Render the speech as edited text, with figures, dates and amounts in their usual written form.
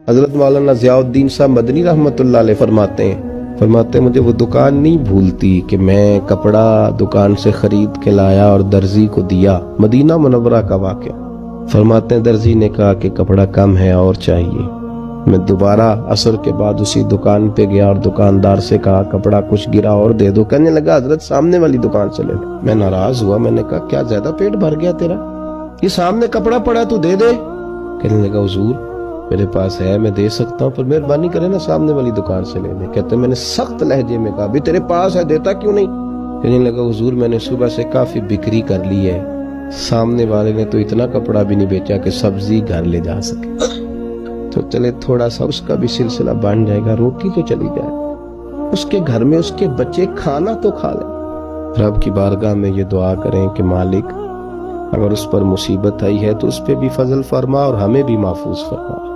हजरत मौलाना ज़ियाउद्दीन साहब मदनी रहमतुल्लाह अलैह फरमाते मुझे वो दुकान नहीं भूलती कि मैं कपड़ा दुकान से खरीद के लाया और दर्जी को दिया। मदीना मुनव्वरा का वाक़या। फरमाते हैं दर्जी ने कहा कि कपड़ा कम है और चाहिए। मैं दोबारा असर के बाद उसी दुकान पे गया और दुकानदार से कहा कपड़ा कुछ गिरा और दे दो। कहने लगा हजरत सामने वाली दुकान से ले लो। मैं नाराज हुआ, मैंने कहा क्या ज्यादा पेट भर गया तेरा, ये सामने कपड़ा पड़ा तू दे दे। कहने लगा हुजूर मेरे पास है, मैं दे सकता हूँ, पर मेहरबानी करे ना सामने वाली दुकान से ले ले। कहते मैंने सख्त लहजे में कहा भी तेरे पास है, देता क्यों नहीं। कहने लगा हुजूर मैंने सुबह से काफी बिक्री कर ली है, सामने वाले ने तो इतना कपड़ा भी नहीं बेचा कि सब्जी घर ले जा सके। तो चले थोड़ा सा उसका भी सिलसिला बन जाएगा, रोटी तो चली जाए, उसके घर में उसके बच्चे खाना तो खा ले। रब की बारगाह में ये दुआ करें कि मालिक अगर उस पर मुसीबत आई है तो उस पर भी फजल फरमा और हमें भी महफूज फरमा।